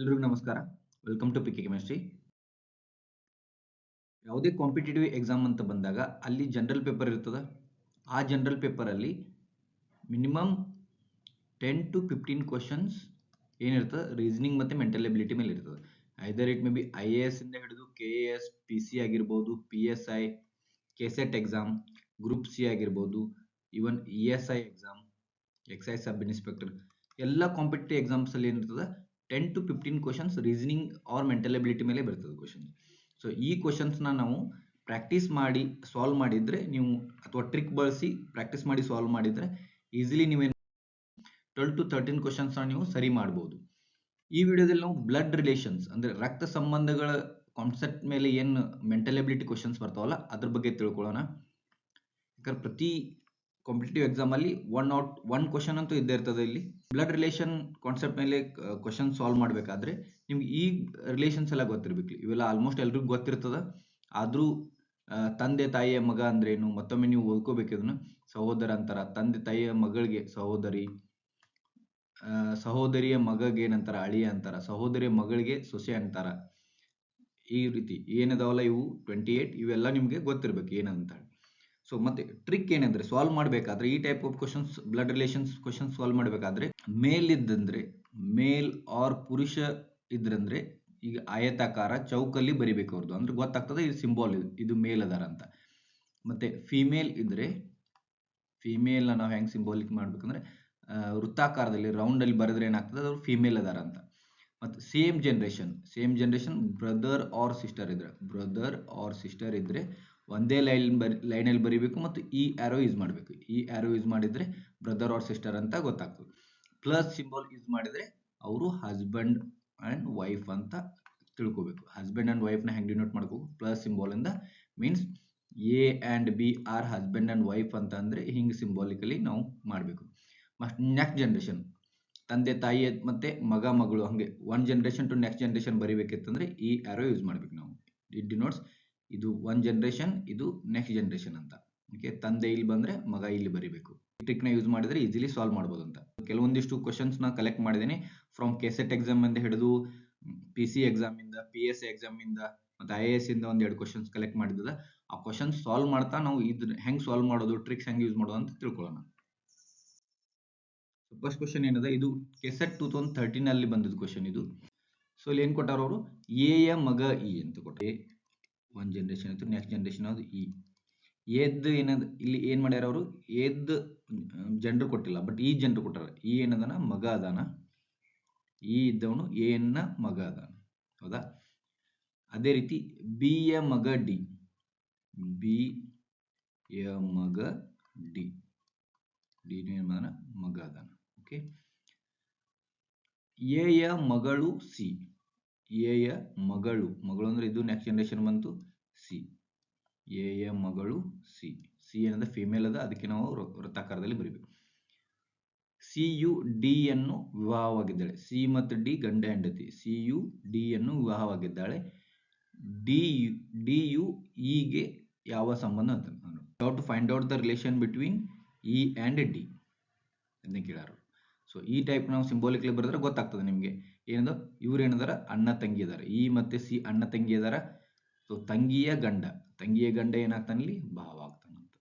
ಎಲ್ರಿಗೂ ನಮಸ್ಕಾರ. Welcome to PK chemistry. ಯಾವುದೇ ಕಾಂಪಿಟೇಟಿವ್ ಎಕ್ಸಾಮ್ ಅಂತ ಬಂದಾಗ ಅಲ್ಲಿ ಜನರಲ್ ಪೇಪರ್ ಇರ್ತದೆ. ಆ ಜನರಲ್ ಪೇಪರಲ್ಲಿ ಮಿನಿಮಮ್ 10 to 15 ಕ್ವಶನ್ಸ್ ಏನಿರ್ತದೆ ರೀಸನಿಂಗ್ ಮತ್ತು ಮೆಂಟಲ್ ಎಬಿಲಿಟಿ ಮೇಲೆ ಇರ್ತದೆ. Either it may be IAS ಇಂದ ಹಿಡಿದು KAS, PC ಆಗಿರ್ಬೋದು, PSI, KSET exam, group C ಆಗಿರ್ಬೋದು, even ESI exam, excise sub inspector, ಎಲ್ಲ ಕಾಂಪಿಟೇಟಿವ್ ಎಕ್ಸಾಮ್ಸಲ್ಲಿ ಏನಿರ್ತದೆ 10 to 15 questions reasoning or mental ability ಮೇಲೆ ಬರ್ತದೆ ಕ್ವಶನ್. ಸೊ ಈ ಕ್ವಶನ್ಸ್ನ ನಾವು ಪ್ರಾಕ್ಟೀಸ್ ಮಾಡಿ ಸಾಲ್ವ್ ಮಾಡಿದರೆ ನೀವು ಅಥವಾ ಟ್ರಿಕ್ ಬಳಸಿ ಪ್ರಾಕ್ಟೀಸ್ ಮಾಡಿ ಸಾಲ್ವ್ ಮಾಡಿದರೆ ಈಸಿಲಿ ನೀವೇನು 12 to 13 ಕ್ವಶನ್ಸ್ನ ನೀವು ಸರಿ ಮಾಡ್ಬೋದು. ಈ ವಿಡಿಯೋದಲ್ಲಿ ನಾವು ಬ್ಲಡ್ ರಿಲೇಷನ್ಸ್ ಅಂದರೆ ರಕ್ತ ಸಂಬಂಧಗಳ ಕಾನ್ಸೆಪ್ಟ್ ಮೇಲೆ ಏನು ಮೆಂಟಲ್ ಎಬಿಲಿಟಿ ಕ್ವಶನ್ಸ್ ಬರ್ತಾವಲ್ಲ ಅದ್ರ ಬಗ್ಗೆ ತಿಳ್ಕೊಳ್ಳೋಣ. ಯಾಕಂದ್ರೆ ಪ್ರತಿ ಕಾಂಪಿಟೇಟಿವ್ ಎಕ್ಸಾಮಲ್ಲಿ ಒನ್ ಕ್ವಶನ್ ಅಂತೂ ಇದ್ದೇ ಇರ್ತದೆ. ಇಲ್ಲಿ ಬ್ಲಡ್ ರಿಲೇಷನ್ ಕಾನ್ಸೆಪ್ಟ್ ಮೇಲೆ ಕ್ವಶನ್ ಸಾಲ್ವ್ ಮಾಡಬೇಕಾದ್ರೆ ನಿಮ್ಗೆ ಈ ರಿಲೇಷನ್ಸ್ ಎಲ್ಲ ಗೊತ್ತಿರಬೇಕು. ಇವೆಲ್ಲ ಆಲ್ಮೋಸ್ಟ್ ಎಲ್ರಿಗೂ ಗೊತ್ತಿರ್ತದೆ. ಆದರೂ ತಂದೆ ತಾಯಿಯ ಮಗ ಅಂದ್ರೇನು ಮತ್ತೊಮ್ಮೆ ನೀವು ಓದ್ಕೋಬೇಕು. ಇದನ್ನು ಸಹೋದರ ಅಂತಾರ, ತಂದೆ ತಾಯಿಯ ಮಗಳಿಗೆ ಸಹೋದರಿ, ಸಹೋದರಿಯ ಮಗಗೆ ಏನಂತಾರ ಅಳಿಯ ಅಂತಾರ, ಸಹೋದರಿಯ ಮಗಳಿಗೆ ಸೊಸೆ ಅಂತಾರ. ಈ ರೀತಿ ಏನದಾವಲ್ಲ ಇವು 28 ಇವೆಲ್ಲ ನಿಮಗೆ ಗೊತ್ತಿರಬೇಕು ಏನಂತ. ಸೊ ಮತ್ತೆ ಟ್ರಿಕ್ ಏನಂದ್ರೆ ಸಾಲ್ವ್ ಮಾಡಬೇಕಾದ್ರೆ ಈ type of questions blood relations questions solve ಮಾಡಬೇಕಾದ್ರೆ ಮೇಲ್ ಇದ್ದಂದ್ರೆ ಮೇಲ್ ಆರ್ ಪುರುಷ ಇದ್ರಂದ್ರೆ ಈಗ ಆಯತಾಕಾರ ಚೌಕಲ್ಲಿ ಬರಿಬೇಕು ಅವ್ರದ್ದು, ಅಂದ್ರೆ ಗೊತ್ತಾಗ್ತದೆ ಇದು ಸಿಂಬಾಲ್ ಇದು ಮೇಲ್ ಅದಾರ ಅಂತ. ಮತ್ತೆ ಫಿಮೇಲ್ ಇದ್ರೆ ಫಿಮೇಲ್ ನಾವು ಹೆಂಗ್ ಸಿಂಬಾಲಿಕ್ ಮಾಡ್ಬೇಕಂದ್ರೆ ವೃತ್ತಾಕಾರದಲ್ಲಿ ರೌಂಡ್ ಅಲ್ಲಿ ಬರೆದ್ರೆ ಏನಾಗ್ತದೆ ಅದು ಫಿಮೇಲ್ ಅದಾರ ಅಂತ. ಮತ್ತೆ same generation brother or sister ಇದ್ರೆ ಒಂದೇ ಲೈನಲ್ಲಿ ಬರಿಬೇಕು ಮತ್ತು ಈ ಆರೋ ಯೂಸ್ ಮಾಡಬೇಕು. ಈ ಆರೋ ಯೂಸ್ ಮಾಡಿದ್ರೆ ಬ್ರದರ್ ಆರ್ ಸಿಸ್ಟರ್ ಅಂತ ಗೊತ್ತಾಗ್ತದೆ. ಪ್ಲಸ್ ಸಿಂಬಲ್ ಯೂಸ್ ಮಾಡಿದ್ರೆ ಅವರು ಹಸ್ಬೆಂಡ್ ಅಂಡ್ ವೈಫ್ ಅಂತ ತಿಳ್ಕೋಬೇಕು. ಹಸ್ಬೆಂಡ್ ಅಂಡ್ ವೈಫ್ನ ಹೆಂಗೆ ಡಿನೋಟ್ ಮಾಡ್ಕೋಬೇಕು ಪ್ಲಸ್ ಸಿಂಬಾಲ್ ಇಂದ. Means A and B or husband and wife ಅಂತ ಅಂದ್ರೆ ಹಿಂಗೆ ಸಿಂಬಾಲಿಕಲಿ ನಾವು ಮಾಡಬೇಕು. ಮತ್ತು ನೆಕ್ಸ್ಟ್ ಜನರೇಷನ್ ತಂದೆ ತಾಯಿ ಮತ್ತೆ ಮಗ ಮಗಳು ಹಂಗೆ one generation to next generation ಬರಿಬೇಕಿತ್ತಂದ್ರೆ ಈ ಆರೋ ಯೂಸ್ ಮಾಡ್ಬೇಕು ನಾವು. ಇಟ್ ಡಿನೋಟ್ಸ್ ಇದು ಒನ್ ಜನರೇಷನ್, ಇದು ನೆಕ್ಸ್ಟ್ ಜನರೇಷನ್ ಅಂತ. ಓಕೆ, ತಂದೆ ಇಲ್ಲಿ ಬಂದ್ರೆ ಮಗ ಇಲ್ಲಿ ಬರಿಬೇಕು. ಟ್ರಿಕ್ನ ಯೂಸ್ ಮಾಡಿದ್ರೆ ಈಸಿಲಿ ಸಾಲ್ವ್ ಮಾಡ್ಬೋದು ಅಂತ. ಕೆಲವೊಂದಿಷ್ಟು ಕ್ವಶನ್ಸ್ ನ ಕಲೆಕ್ಟ್ ಮಾಡಿದ್ದೀನಿ ಫ್ರಮ್ ಕೆಸೆಟ್ ಎಕ್ಸಾಮ್ ಇಂದ ಹಿಡಿದು PC ಎಕ್ಸಾಮ್ ಇಂದ, PSI ಎಕ್ಸಾಮ್ ಇಂದ ಮತ್ತೆ IAS ಇಂದ ಒಂದೆರಡು ಕ್ವಶನ್ಸ್ ಕಲೆಕ್ಟ್ ಮಾಡಿದ್ದದ. ಆ ಕ್ವಶನ್ ಸಾಲ್ವ್ ಮಾಡ್ತಾ ನಾವು ಇದನ್ನ ಹೆಂಗ್ ಸಾಲ್ವ್ ಮಾಡೋದು, ಟ್ರಿಕ್ಸ್ ಹೆಂಗ್ ಯೂಸ್ ಮಾಡೋದು ಅಂತ ತಿಳ್ಕೊಳ್ಳೋಣ. ಫಸ್ಟ್ ಕ್ವಶನ್ ಏನದ, ಇದು ಕೆಸೆಟ್ 2013 ಅಲ್ಲಿ ಬಂದಿದ್ದು ಕ್ವಶನ್ ಇದು. ಸೊ ಇಲ್ಲಿ ಏನ್ ಕೊಟ್ಟಾರ ಅವರು, ಎ ಯ ಮಗ ಇ ಅಂತ ಕೊಟ್ಟರೆ ಒನ್ ಜನರೇಷನ್ ಇತ್ತು, ನೆಕ್ಸ್ಟ್ ಜನರೇಷನ್ ಅದು ಇ. ಏದ್ ಏನದ ಇಲ್ಲಿ ಏನ್ ಮಾಡ್ಯಾರ ಅವರು, ಏದ್ ಜನರು ಕೊಟ್ಟಿಲ್ಲ ಬಟ್ ಈ ಜನರು ಕೊಟ್ಟಾರ. ಈ ಏನದನ ಮಗ ಅದಾನ, ಈ ಇದ್ದವನು ಎ ನ ಮಗ ಅದಾನ, ಹೌದಾ. ಅದೇ ರೀತಿ ಬಿ ಯ ಮಗ ಡಿ, ಬಿ ಯ ಮಗ ಡಿ, ಡಿ ಮಗ ಅದಾನ. ಓಕೆ, ಎ ಯ ಮಗಳು ಸಿ, ಎ ಯ ಮಗಳು ಅಂದ್ರೆ ಇದು ನೆಕ್ಸ್ಟ್ ಜನರೇಷನ್ ಬಂತು ಸಿ. ಎ ಯ ಮಗಳು ಸಿ, ಸಿ ಏನಂದ್ರೆ ಫಿಮೇಲ್ ಅದ, ಅದಕ್ಕೆ ನಾವು ವೃತ್ತಾಕಾರದಲ್ಲಿ ಬರೀಬೇಕು. ಸಿ ಯು ಡಿ ಯನ್ನು ವಿವಾಹವಾಗಿದ್ದಾಳೆ. ಸಿ ಮತ್ತು ಡಿ ಗಂಡ ಹೆಂಡತಿ. ಸಿ ಯು ಡಿ ಯನ್ನು ವಿವಾಹವಾಗಿದ್ದಾಳೆ. ಡಿ ಯು ಇಗೆ ಯಾವ ಸಂಬಂಧ ಅಂತ how to find out the relation between E and D ಅದನ್ನ ಕೇಳಾರು. ಸೊ ಈ ಟೈಪ್ ನಾವು ಸಿಂಬಾಲಿಕ್ಲಿ ಬರೆದ್ರೆ ಗೊತ್ತಾಗ್ತದೆ ನಿಮಗೆ. ಏನದು, ಇವ್ರು ಏನದಾರ ಅಣ್ಣ ತಂಗಿ ಇದಾರೆ, ಇ ಮತ್ತೆ ಸಿ ಅಣ್ಣ ತಂಗಿ ಇದಾರ. ಸೊ ತಂಗಿಯ ಗಂಡ ಏನಾಗ್ತಾನಲ್ಲಿ ಭಾವ ಆಗ್ತಾನಂತ.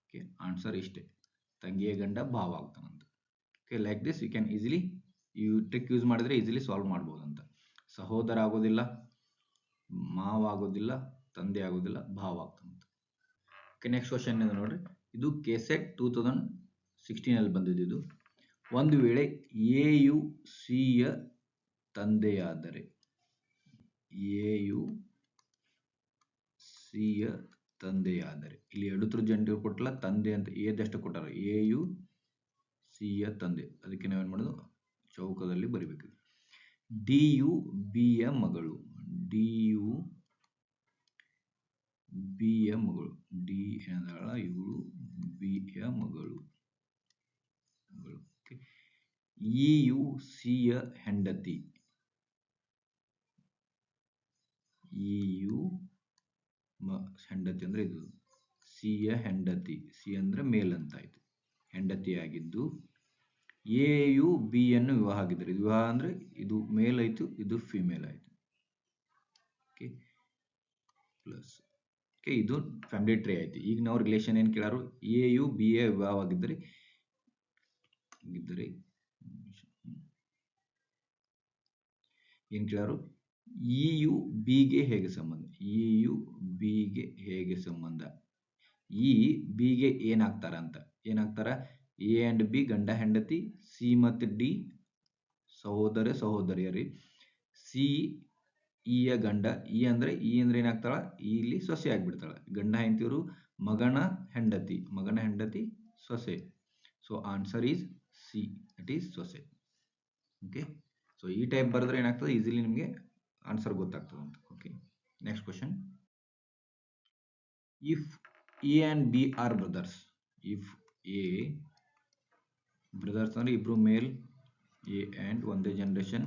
ಓಕೆ, ಆನ್ಸರ್ ಇಷ್ಟೇ, ತಂಗಿಯ ಗಂಡ ಭಾವ ಆಗ್ತಾನಂತ. Okay, like this you can easily trick use ಮಾಡಿದ್ರೆ ಈಸಿಲಿ ಸಾಲ್ವ್ ಮಾಡ್ಬೋದು ಅಂತ. ಸಹೋದರ ಆಗೋದಿಲ್ಲ, ಮಾವ ಆಗೋದಿಲ್ಲ, ತಂದೆ ಆಗೋದಿಲ್ಲ, ಭಾವ ಆಗ್ತಾನಂತ. ಓಕೆ, ನೆಕ್ಸ್ಟ್ ಕ್ವಶನ್ ಇದೆ ನೋಡ್ರಿ. ಇದು ಕೆಸೆಟ್ 2016 ಅಲ್ಲಿ ಬಂದಿದ್ದು. ಒಂದು ವೇಳೆ ಎ ಯು ಸಿ ಯ ತಂದೆಯಾದರೆ, ಎ ಯು ಸಿ ಯ ತಂದೆಯಾದರೆ, ಇಲ್ಲಿ ಎರಡು ಜನರು ಕೊಟ್ಟಲ್ಲ ತಂದೆ ಅಂತ ಏದಷ್ಟು ಕೊಟ್ಟಾರ, ಎ ಯು ಸಿ ಯ ತಂದೆ, ಅದಕ್ಕೆ ನಾವೇನ್ ಮಾಡೋದು ಚೌಕದಲ್ಲಿ ಬರಿಬೇಕು. ಡಿ ಯು ಬಿ ಯ ಮಗಳು, ಡಿ ಯು ಬಿ ಯ ಮಗಳು, ಡಿ ಏನದಾಳ ಇವಳು ಬಿ ಯ ಮಗಳು. ಇ ಯು ಸಿ ಯ ಹೆಂಡತಿ, ಇ ಯು ಹೆಂಡತಿ ಅಂದ್ರೆ ಇದು ಸಿ ಯ ಹೆಂಡತಿ, ಸಿ ಅಂದ್ರೆ ಮೇಲ್ ಅಂತ ಆಯ್ತು, ಹೆಂಡತಿಯಾಗಿದ್ದು ಎ ಯು ಬಿ ಯನ್ನು ವಿವಾಹ ಆಗಿದ್ದಾರೆ. ವಿವಾಹ ಅಂದ್ರೆ ಇದು ಮೇಲ್ ಆಯ್ತು, ಇದು ಫಿಮೇಲ್ ಆಯ್ತು. ಓಕೆ ಪ್ಲಸ್ ಓಕೆ ಇದು ಫ್ಯಾಮಿಲಿ ಟ್ರೀ ಆಯ್ತು. ಈಗ ನಾವು ರಿಲೇಷನ್ ಏನು ಕೇಳಾರು, ಎ ಯು ಬಿ ಎ ವಿವಾಹವಾಗಿದ್ದರೆ ಏನು ಕೇಳಾರು, ಇ ಯು ಬಿಗೆ ಹೇಗೆ ಸಂಬಂಧ, ಇ ಯು ಬಿಗೆ ಹೇಗೆ ಸಂಬಂಧ, ಇ ಬಿಗೆ ಏನಾಗ್ತಾರ ಅಂತ. ಏನಾಗ್ತಾರ, ಎ ಅಂಡ್ ಬಿ ಗಂಡ ಹೆಂಡತಿ, ಸಿ ಮತ್ತು ಡಿ ಸಹೋದರ ಸಹೋದರಿಯರಿ, ಸಿ ಇಯ ಗಂಡ, ಇ ಅಂದ್ರೆ ಏನಾಗ್ತಾಳ, ಇಲ್ಲಿ ಸೊಸೆ ಆಗ್ಬಿಡ್ತಾಳ. ಗಂಡ ಹೆಂಡತಿಯವರು ಮಗನ ಹೆಂಡತಿ ಸೊಸೆ. So answer is C, it is ಸೊಸೆ. ಓಕೆ, ಸೊ ಈ ಟೈಪ್ ಬರೆದ್ರೆ ಏನಾಗ್ತದೆ, ಈಸಿಲಿ ನಿಮಗೆ ಆನ್ಸರ್ ಗೊತ್ತಾಗ್ತದೆ ಅಂತ. Okay, next question. If A and B are brothers, if A brothers ಅಂದ್ರೆ ಇಬ್ರು ಮೇಲ್, ಎ ಅಂಡ್ ಒಂದೇ ಜನರೇಷನ್,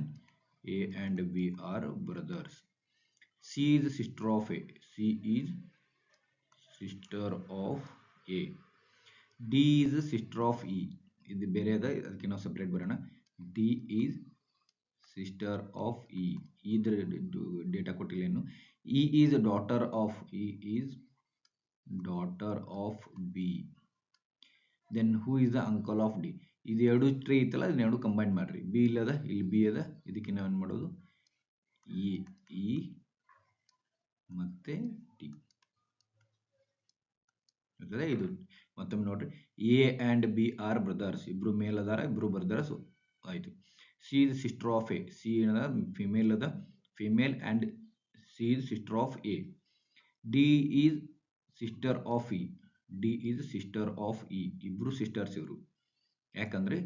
A and B are brothers. C is sister of A, C is sister of A. D is sister of E, ಇದು ಬೇರೆ ಅದ, ಅದಕ್ಕೆ ನಾವು separate ಬರೋಣ. D is sister of E, ಇದ್ರ ಡೇಟಾ ಕೊಟ್ಟಿಲ್ಲ ಏನು. E is daughter of B. Then who is the uncle of D? ಇದು ಎರಡು ಟ್ರೀ ಇತ್ತಲ್ಲ, ಇದನ್ನ ಎರಡು ಕಂಬೈನ್ ಮಾಡ್ರಿ. ಬಿ ಇಲ್ಲದ, ಇಲ್ಲಿ ಬಿ ಅದ, ಇದಕ್ಕೆ ನಾವು ಏನು ಮಾಡೋದು, ಇ ಮತ್ತೆ ಟಿ. ಇದು ಮತ್ತೊಮ್ಮೆ ನೋಡ್ರಿ, A and B are brothers, ಇಬ್ರು ಮೇಲ್ ಅದಾರ, ಇಬ್ರು ಬ್ರದರ್ಸ್ ಆಯ್ತು. C is sister of A, C ಅದ ಫಿಮೇಲ್ ಅದ, female and C is sister of A. D is sister of E, D is sister of E, ಇಬ್ರು sisters ಇವರು. ಯಾಕಂದ್ರೆ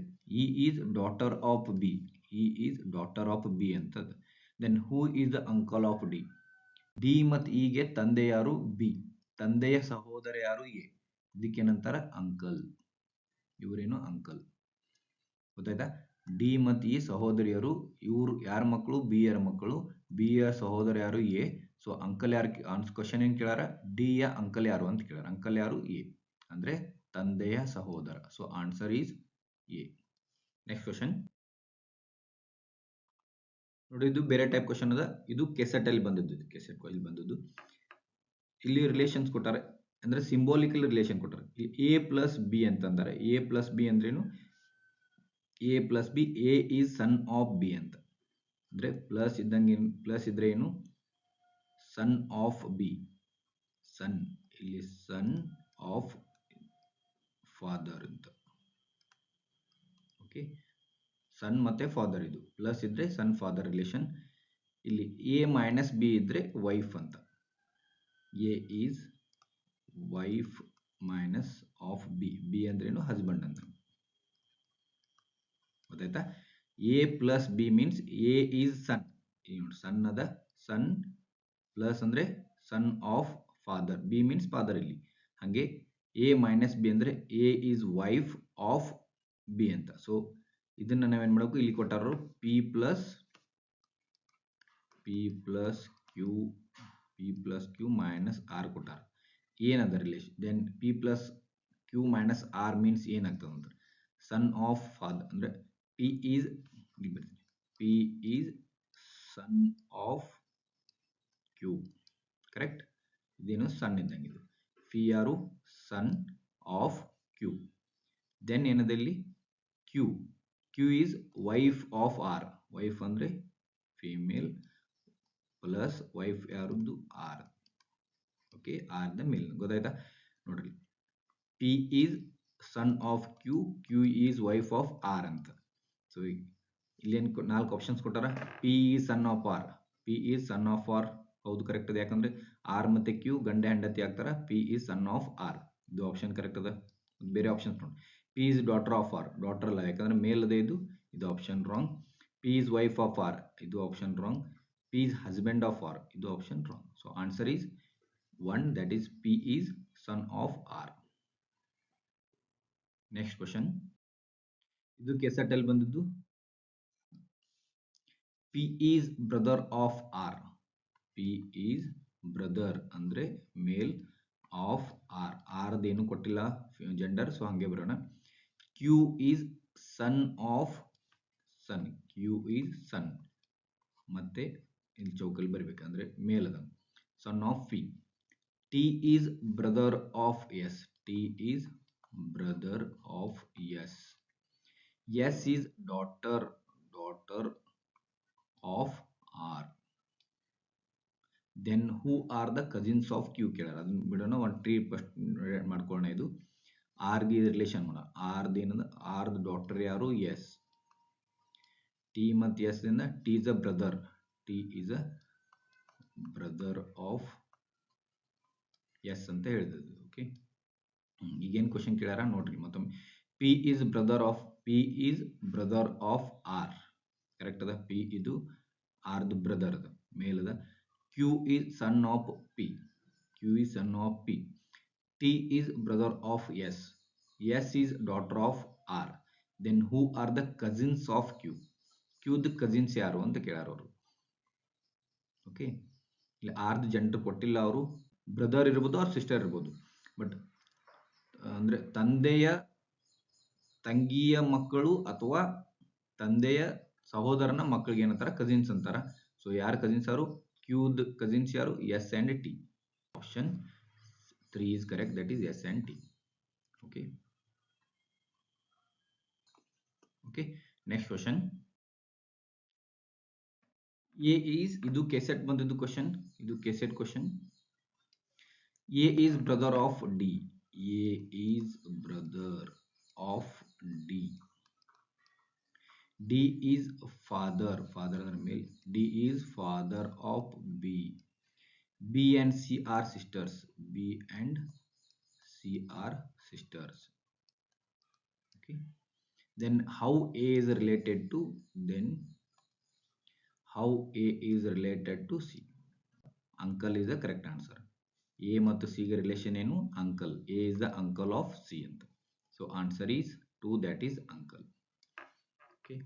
E is daughter of B, E is daughter of B ಅಂತದ. Then who is the uncle of D, D ಮತ್ತು ಇಗೆ ತಂದೆ ಯಾರು, B, ತಂದೆಯ ಸಹೋದರ ಯಾರು, ಎ, ಇದಕ್ಕೇನಂತಾರ ಅಂಕಲ್. ಇವರೇನು ಅಂಕಲ್, ಗೊತ್ತಾಯ್ತಾ. ಡಿ ಮತ್ತು ಇ ಸಹೋದರಿಯರು, ಇವರು ಯಾರ ಮಕ್ಕಳು, ಬಿ ಯರ ಮಕ್ಕಳು, ಬಿ ಯ ಸಹೋದರ ಯಾರು, ಎ. ಸೊ ಅಂಕಲ್ ಯಾರು, ಕ್ವಶನ್ ಏನ್ ಕೇಳಾರ, ಡಿ ಯ ಅಂಕಲ್ ಯಾರು ಅಂತ ಕೇಳಾರ. ಅಂಕಲ್ ಯಾರು, ಎ, ಅಂದ್ರೆ ತಂದೆಯ ಸಹೋದರ. So answer is A. Next question ನೋಡಿ, ಇದು ಬೇರೆ ಟೈಪ್ ಕ್ವಶನ್ ಅದ. ಇದು ಕೆಸೆಟ್ ಅಲ್ಲಿ ಬಂದದ್ದು, ಕೆಸೆಟ್ ಅಲ್ಲಿ ಬಂದದ್ದು. ಇಲ್ಲಿ ರಿಲೇಷನ್ಸ್ ಕೊಟ್ಟಾರೆ, ಅಂದ್ರೆ ಸಿಂಬಾಲಿಕಲ್ ರಿಲೇಷನ್ ಕೊಟ್ಟಾರೆ. ಎ ಪ್ಲಸ್ ಬಿ ಅಂತಂದರೆ, ಎ ಪ್ಲಸ್ ಬಿ ಅಂದ್ರೇನು, A plus B, A is son of B ಅಂತ. ಅಂದ್ರೆ ಪ್ಲಸ್ ಇದ್ದಂಗೆ, ಪ್ಲಸ್ ಇದ್ರೆ ಏನು, ಸನ್ ಆಫ್ ಬಿ, ಸನ್, ಇಲ್ಲಿ ಸನ್ ಆಫ್ ಫಾದರ್ ಅಂತ. ಓಕೆ, ಸನ್ ಮತ್ತೆ ಫಾದರ್, ಇದು ಪ್ಲಸ್ ಇದ್ರೆ ಸನ್ ಫಾದರ್ ರಿಲೇಷನ್. ಇಲ್ಲಿ ಎ ಮೈನಸ್ ಬಿ ಇದ್ರೆ ವೈಫ್ ಅಂತ. A is wife minus of B, B ಅಂದ್ರೇನು, ಹಸ್ಬೆಂಡ್ ಅಂತ. ಗೊತ್ತಾಯ್ತಾ. A plus B means A is son, son ಅದ, ಸನ್ ಪ್ಲಸ್ ಅಂದ್ರೆ son of father, B means father ಇಲ್ಲಿ. ಹಾಗೆ ಎ ಮೈನಸ್ ಬಿ ಅಂದ್ರೆ A is wife of B ಅಂತ. So ಇದನ್ನ ನಾವೇನ್ ಮಾಡಬೇಕು, ಇಲ್ಲಿ ಕೊಟ್ಟಾರು P plus Q minus R ಕೊಟ್ಟಾರ. ಏನದ relation, then P plus Q minus R means ಏನಾಗ್ತದೆ ಅಂದ್ರೆ ಸನ್ ಆಫ್ ಫಾದರ್, ಅಂದ್ರೆ P is son of Q, correct. ಇದೇನು ಸನ್ ಇದ್ದಂಗೆ, ಇದು ಪಿ ಯಾರು, ಸನ್ ಆಫ್ ಕ್ಯೂ. ದೆನ್ ಏನದಲ್ಲಿ Q is wife of R, wife ಅಂದ್ರೆ ಫಿಮೇಲ್ ಪ್ಲಸ್ ವೈಫ್ ಯಾರದ್ದು, R. Okay, R the male. ಗೊತ್ತಾಯ್ತಾ. ನೋಡ್ರಿ, P is son of Q is wife of R ಅಂತ. ಸೊ ಇಲ್ಲೇನು 4 ಆಪ್ಷನ್ಸ್ ಕೊಟ್ಟಾರ. P is son of R, P is son of R, ಹೌದು correct ಅದ. ಯಾಕಂದ್ರೆ ಆರ್ ಮತ್ತೆ ಕ್ಯೂ ಗಂಡ ಹೆಂಡತಿ ಆಗ್ತಾರ. P is son of R, ಇದು ಆಪ್ಷನ್ ಕರೆಕ್ಟ್ ಅದ. ಬೇರೆ ಆಪ್ಷನ್ಸ್ ನೋಡಿ, P is daughter of R, daughter ಅಲ್ಲ ಯಾಕಂದ್ರೆ ಮೇಲ್ ಅದೇ, ಇದು option wrong. P is wife of R, ಇದು option wrong. P is husband of R, ಇದು option wrong. So answer is 1, that is P is son of R. Next question, ಇದು KSET ಅಲ್ಲಿ ಬಂದದ್ದು. P is brother of R, P is brother ಅಂದ್ರೆ ಮೇಲ್ of R, R ಅದೇನು ಕೊಟ್ಟಿಲ್ಲ gender, so ಹಂಗೆ ಬರೋಣ. Q is son of son, Q is son, ಮತ್ತೆ ಇಲ್ಲಿ ಚೌಕಲ್ಲಿ ಬರಿಬೇಕು ಅಂದ್ರೆ ಮೇಲದ son of P. T is brother of S, T is brother of S. S is daughter, daughter of R. Then who are the cousins of Q ಕೇಳಾರ, ಅದನ್ನ ಬಿಡೋಣ, ಒಂದು ಟ್ರೀ ಫಸ್ಟ್ ಮಾಡ್ಕೊಳ್ಳೋಣ. ಇದು ಆರ್ಗೆ ರಿಲೇಷನ್ ಮಾಡೋಣ. ಆರ್ದು ಏನಂದ್ರೆ ಆರ್ದ ಡಾಟರ್ ಯಾರು, ಎಸ್. ಟಿ ಮತ್ತು ಎಸ್ ಇಂದ T is a brother, T is a brother of S ಅಂತ ಹೇಳಿದ್ರು. ಓಕೆ, ಈಗೇನು ಕ್ವಶನ್ ಕೇಳ್ಯಾರ ನೋಡ್ರಿ ಮತ್ತೊಮ್ಮೆ. P is brother of, P is brother of R, correct ಅದ. ಪಿ ಇದು ಆರ್ದು ಬ್ರದರ್ ಅದ, ಮೇಲದ. Q is son of P, Q is son of P. T is brother of S, S is daughter of R. Then who are the cousins of Q, ಕ್ಯೂದ cousins ಯಾರು ಅಂತ ಕೇಳ್ಯಾರ ಅವರು. Okay, ಇಲ್ಲಿ ಆರ್ದು gender ಕೊಟ್ಟಿಲ್ಲ ಅವರು, brother ಇರ್ಬೋದು ಅವ್ರ sister ಇರ್ಬೋದು. ಬಟ್ ಅಂದ್ರೆ ತಂದೆಯ ತಂಗಿಯ ಮಕ್ಕಳು ಅಥವಾ ತಂದೆಯ ಸಹೋದರನ ಮಕ್ಕಳಿಗೆ ಏನಂತಾರ, ಕಸಿನ್ಸ್ ಅಂತಾರ. ಸೊ ಯಾರು ಕಸಿನ್ಸ್ ಯಾರು, ಕ್ಯೂದ್ ಕಸಿನ್ಸ್ ಯಾರು, S and T. Option 3 is correct, that is S and T. Okay, okay, next question. A is, ಇದು ಕೆಸೆಟ್ ಬಂದಿದ್ದು ಕ್ವಶನ್, ಇದು KSET question. A is brother of D, A is brother of D. D is father, father ಅಂದ್ರೆ ಮೇಲ್, D is father of B. B and C are sisters, B and C are sisters. Okay, then how A is related to, then how A is related to C. Uncle is the correct answer. A ಮತ್ತು C ಗೆ relation ಏನು, uncle. A is the uncle of C ಅಂತ. So answer is 2, that is uncle. Okay,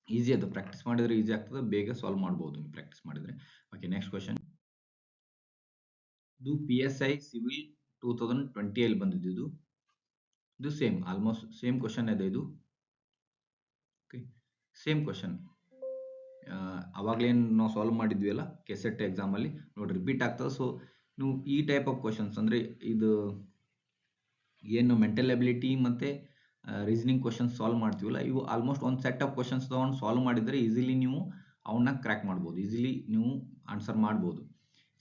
easy ಅದು, practice ಮಾಡಿದ್ರೆ easy ಆಗ್ತದೆ, ಬೇಗ solve ಮಾಡ್ಬೋದು ನೀವು ಪ್ರಾಕ್ಟೀಸ್ ಮಾಡಿದ್ರೆ. Okay, next question. ಇದು PSI ಸಿವಿಲ್ 2020 ಅಲ್ಲಿ ಬಂದಿದ್ದು. ಇದು ಸೇಮ್, ಆಲ್ಮೋಸ್ಟ್ ಸೇಮ್ ಕ್ವಶನ್ ಇದೆ ಇದು. ಓಕೆ, ಸೇಮ್ ಕ್ವಶನ್ ಅವಾಗಲೇನು ನಾವು ಸಾಲ್ವ್ ಮಾಡಿದ್ವಿ ಅಲ್ಲ ಕೆಸೆಟ್ ಎಕ್ಸಾಮಲ್ಲಿ, ನೋಡಿ ರಿಪೀಟ್ ಆಗ್ತದೆ. ಸೊ ನೀವು ಈ ಟೈಪ್ ಆಫ್ ಕ್ವಶನ್ಸ್ ಅಂದರೆ ಇದು ಏನು ಮೆಂಟಲ್ ಎಬಿಲಿಟಿ ಮತ್ತು ರೀಸನಿಂಗ್ ಕ್ವಶನ್ಸ್ ಸಾಲ್ವ್ ಮಾಡ್ತೀವಲ್ಲ, ಇವು ಆಲ್ಮೋಸ್ಟ್ ಒಂದು ಸೆಟ್ ಆಫ್ ಕ್ವಶನ್ಸ್ ತೊಗೊಂಡು ಸಾಲ್ವ್ ಮಾಡಿದರೆ ಈಸಿಲಿ ನೀವು ಅವನ್ನ ಕ್ರ್ಯಾಕ್ ಮಾಡ್ಬೋದು, ಈಸಿಲಿ ನೀವು ಆನ್ಸರ್ ಮಾಡ್ಬೋದು.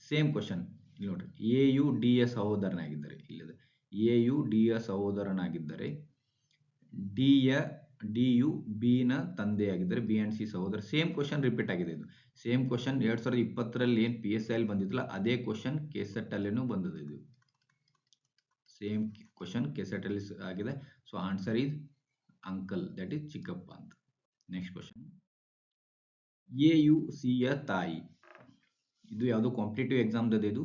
ಸೇಮ್ ಕ್ವಶನ್ ಇಲ್ಲಿ ನೋಡ್ರಿ. ಎ ಯು ಡಿ ಯ ಸಹೋದರನಾಗಿದ್ದರೆ, ಇಲ್ಲಿದೆ ಎ ಯು ಡಿ ಯ ಸಹೋದರನಾಗಿದ್ದರೆ, ಡಿ ಯು ಬಿ ನ ತಂದೆಯಾಗಿದ್ದರೆ, ಬಿ ಅಂಡ್ ಸಿ ಸಹೋದರ. ಸೇಮ್ ಕ್ವಶನ್ ರಿಪೀಟ್ ಆಗಿದೆ. ಇದು ಸೇಮ್ ಕ್ವಶನ್ 2020ರಲ್ಲಿ ಏನು PSI ಅಲ್ಲಿ ಬಂದಿತ್ತಲ್ಲ ಅದೇ ಕ್ವಶನ್ ಕೆಸೆಟ್ ಅಲ್ಲೇನೂ ಬಂದಿದೆ. ಇದು ಸೇಮ್ ಕ್ವಶನ್ ಕೆಸೆಟ್ ಅಲ್ಲಿ ಆಗಿದೆ. So answer is uncle, that is ಚಿಕ್ಕಪ್ಪ ಅಂತ. Next question. A U C ಯ ತಾಯಿ, ಇದು ಯಾವುದೋ ಕಾಂಪಿಟೇಟಿವ್ ಎಕ್ಸಾಮ್ದು ಇದು.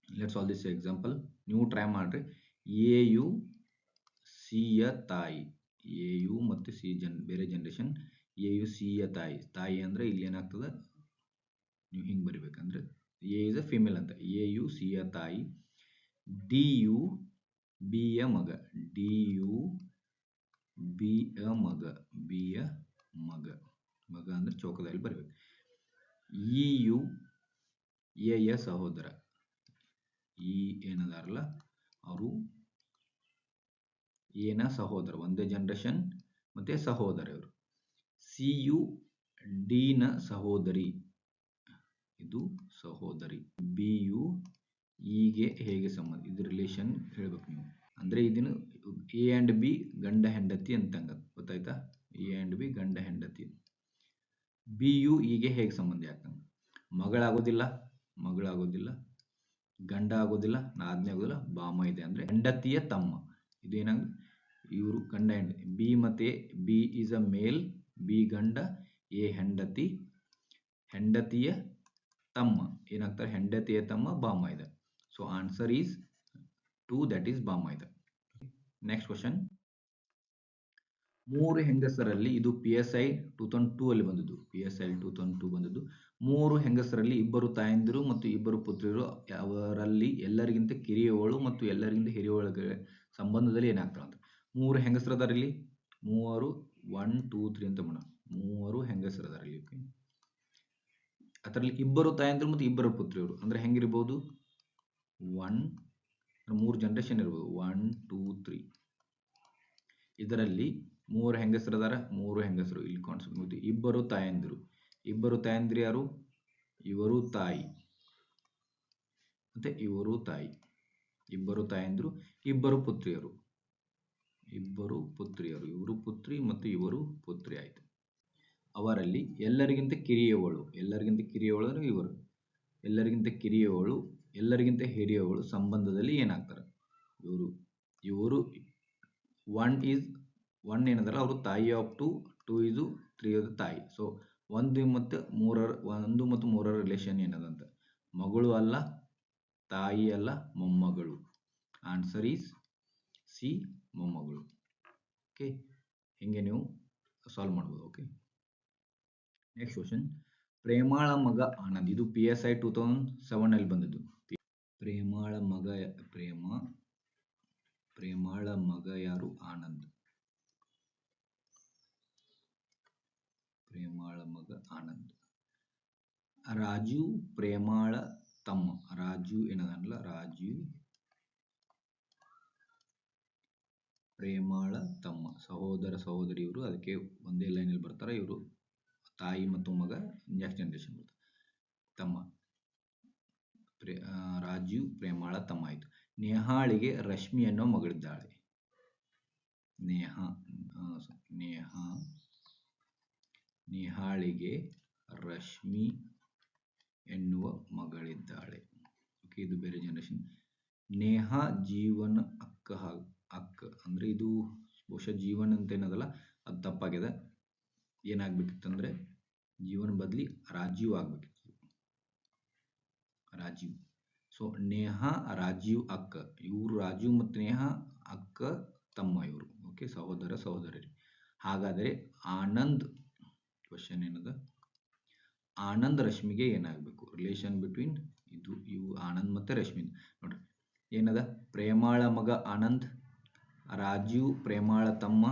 ಲೆಟ್ಸ್ ಆಲ್ ದಿಸ್ ಎಕ್ಸಾಂಪಲ್, ನೀವು ಟ್ರೈ ಮಾಡ್ರಿ. ಎ ಯು ಸಿ ಯ ತಾಯಿ, ಎ ಯು ಮತ್ತು ಸಿ ಬೇರೆ ಜನರೇಷನ್. ಎ ಯು ಸಿ ಯ ತಾಯಿ, ತಾಯಿ ಅಂದ್ರೆ ಇಲ್ಲಿ ಏನಾಗ್ತದೆ, ನೀವು ಹಿಂಗೆ ಬರಿಬೇಕಂದ್ರೆ ಎ ಇಸ್ ಅ ಫಿಮೇಲ್ ಅಂತ. ಎ ಯು ಸಿ ಯ ತಾಯಿ, ಡಿ ಯು ಬಿ ಯ ಮಗ, ಡಿ ಯು ಬಿ ಯ ಮಗ, ಬಿ ಯ ಮಗ, ಮಗ ಅಂದ್ರೆ ಚೌಕದಲ್ಲಿ ಬರಬೇಕು. ಇ ಯು ಎ ಯ ಸಹೋದರ, ಈ ಏನದಾರಲ್ಲ ಅವರು ಏನ ಸಹೋದರ, ಒಂದೇ ಜನರೇಷನ್ ಮತ್ತೆ ಸಹೋದರ ಇವರು. ಸಿ ಯು ಡಿ ನ ಸಹೋದರಿ, ಇದು ಸಹೋದರಿ. ಬಿ ಯು ಇಗೆ ಹೇಗೆ ಸಂಬಂಧ, ಇದು ರಿಲೇಷನ್ ಹೇಳ್ಬೇಕು ನೀವು. ಅಂದ್ರೆ ಇದನ್ನು ಎ ಅಂಡ್ ಬಿ ಗಂಡ ಹೆಂಡತಿ ಅಂತಂಗ, ಗೊತ್ತಾಯ್ತಾ? ಎ ಅಂಡ್ ಬಿ ಗಂಡ ಹೆಂಡತಿ. ಬಿ ಯು ಇಗೆ ಹೇಗೆ ಸಂಬಂಧ ಯಾಕಂದ್ರೆ ಮಗಳಾಗೋದಿಲ್ಲ, ಮಗಳಾಗೋದಿಲ್ಲ, ಗಂಡ ಆಗೋದಿಲ್ಲ, ನಾದ್ನೇ ಆಗೋದಿಲ್ಲ, ಬಾಮ ಇದೆ ಅಂದ್ರೆ ಹೆಂಡತಿಯ ತಮ್ಮ. ಇದೇನಾಗ ಇವರು ಗಂಡ ಹೆಂಡತಿ. ಬಿ ಮತ್ತೆ B is a male, B ಗಂಡ, ಎ ಹೆಂಡತಿ, ಹೆಂಡತಿಯ ತಮ್ಮ ಏನಾಗ್ತಾರೆ, ಹೆಂಡತಿಯ ತಮ್ಮ ಬಾಮ ಇದೆ. So answer is 2, that is ಬಾಮ ಇದೆ. Next question. 3 ಹೆಂಗಸರಲ್ಲಿ, ಇದು PSI 2002 ಅಲ್ಲಿ ಬಂದಿದ್ದು, PSI 2002 ಬಂದಿದ್ದು. 3 ಹೆಂಗಸರಲ್ಲಿ 2 ತಾಯಂದಿರು ಮತ್ತು 2 ಪುತ್ರಿಯರು, ಅವರಲ್ಲಿ ಎಲ್ಲರಿಗಿಂತ ಕಿರಿಯವಳು ಮತ್ತು ಎಲ್ಲರಿಗಿಂತ ಹಿರಿಯವಳ ಸಂಬಂಧದಲ್ಲಿ ಏನಾಗ್ತಾಳೆ ಅಂತ. 3 ಹೆಂಗಸರದಾರ ಇಲ್ಲಿ, ಮೂವರು 1 2 3 ಅಂತ ಮಾಡೋಣ. ಮೂವರು ಹೆಂಗಸರು ಅದಾರ ಇಲ್ಲಿ. ಓಕೆ, ಅದರಲ್ಲಿ ಇಬ್ಬರು ತಾಯಂದಿರು ಮತ್ತು ಇಬ್ಬರು ಪುತ್ರಿಯರು ಅಂದ್ರೆ ಹೆಂಗಿರ್ಬೋದು, 3 ಜನರೇಷನ್ ಇರ್ಬೋದು, 1 2 3. ಇದರಲ್ಲಿ 3 ಹೆಂಗಸರು ಅದಾರ, 3 ಹೆಂಗಸರು ಇಲ್ಲಿ ಕಾಣಿಸ್ಬೋದು. ಇಬ್ಬರು ತಾಯಂದಿರು ಯಾರು, ಇವರು ತಾಯಿ ಮತ್ತೆ ಇವರು ತಾಯಿ. ಇಬ್ಬರು ತಾಯಂದಿರು, ಇಬ್ಬರು ಪುತ್ರಿಯರು, ಇವರು ಪುತ್ರಿ ಮತ್ತು ಇವರು ಪುತ್ರಿ ಆಯ್ತು. ಅವರಲ್ಲಿ ಎಲ್ಲರಿಗಿಂತ ಕಿರಿಯವಳು ಅಂದ್ರೆ ಇವರು, ಎಲ್ಲರಿಗಿಂತ ಕಿರಿಯವಳು, ಎಲ್ಲರಿಗಿಂತ ಹಿರಿಯವಳು ಸಂಬಂಧದಲ್ಲಿ ಏನಾಗ್ತಾರೆ, ಇವರು 1 ಏನಂದ್ರೆ ಅವರು ತಾಯಿ ಆಫ್ 2 ಇದು 3 ಅದು ತಾಯಿ. ಸೊ 1 ಮತ್ತು 3ರ ರಿಲೇಷನ್ ಏನದಂತ, ಮಗಳು ಅಲ್ಲ, ತಾಯಿ ಅಲ್ಲ, ಮೊಮ್ಮಗಳು. ಆನ್ಸರ್ ಈಸ್ ಸಿ, ಮೊಮ್ಮಗಳು. ಓಕೆ, ಹಿಂಗೆ ನೀವು ಸಾಲ್ವ್ ಮಾಡ್ಬೋದು. ಓಕೆ, ನೆಕ್ಸ್ಟ್ ಕ್ವಶನ್, ಪ್ರೇಮಾಳ ಮಗ ಆನಂದ್. ಇದು PSI 2007 ಅಲ್ಲಿ ಬಂದಿದ್ದು. ಪ್ರೇಮಾಳ ಮಗ ಯಾರು, ಆನಂದ್. ಪ್ರೇಮಾಳ ಮಗ ಆನಂದ್. ರಾಜು ಪ್ರೇಮಾಳ ತಮ್ಮ. ರಾಜು ಏನದಲ್ಲ, ರಾಜು ಪ್ರೇಮಾಳ ತಮ್ಮ, ಸಹೋದರ ಸಹೋದರಿ ಇವರು. ಅದಕ್ಕೆ ಒಂದೇ ಲೈನಲ್ಲಿ ಬರ್ತಾರೆ ಇವರು, ತಾಯಿ ಮತ್ತು ಮಗ ನೆಕ್ಸ್ಟ್ ಜನರೇಷನ್ ಬರ್ತಾರೆ. ತಮ್ಮ ರಾಜು ಪ್ರೇಮಾಳ ತಮ್ಮ ಆಯ್ತು. ನೇಹಾಳಿಗೆ ರಶ್ಮಿ ಅನ್ನೋ ಮಗಳಿದ್ದಾಳೆ. ನೇಹಾಳಿಗೆ ರಶ್ಮಿ ಎನ್ನುವ ಮಗಳಿದ್ದಾಳೆ. ಓಕೆ, ಇದು ಬೇರೆ ಜನರೇಷನ್. ನೇಹಾ ಜೀವನ ಅಕ್ಕ ಅಂದ್ರೆ ಇದು ಬಹುಶಃ ಜೀವನ್ ಅಂತ ಏನದಲ್ಲ, ಅದು ತಪ್ಪಾಗಿದೆ. ಏನಾಗ್ಬೇಕಿತ್ತಂದ್ರೆ ಜೀವನ್ ಬದಲಿ ರಾಜೀವ್ ಆಗ್ಬೇಕಿತ್ತು, ರಾಜೀವ್. ಸೊ ನೇಹಾ ರಾಜೀವ್ ಅಕ್ಕ, ಇವರು ರಾಜೀವ್ ಮತ್ತು ನೇಹಾ ಅಕ್ಕ ತಮ್ಮ ಇವರು. ಓಕೆ, ಸಹೋದರ ಸಹೋದರಿ. ಹಾಗಾದರೆ ಆನಂದ್, ಕ್ವಶನ್ ಏನದ, ಆನಂದ್ ರಶ್ಮಿಗೆ ಏನಾಗಬೇಕು, ರಿಲೇಷನ್ ಬಿಟ್ವೀನ್ ಇವು ಆನಂದ್ ಮತ್ತೆ ರಶ್ಮಿ. ನೋಡ್ರಿ ಏನದ, ಪ್ರೇಮಾಳ ಮಗ ಆನಂದ್, ರಾಜೀವ್ ಪ್ರೇಮಾಳ ತಮ್ಮ,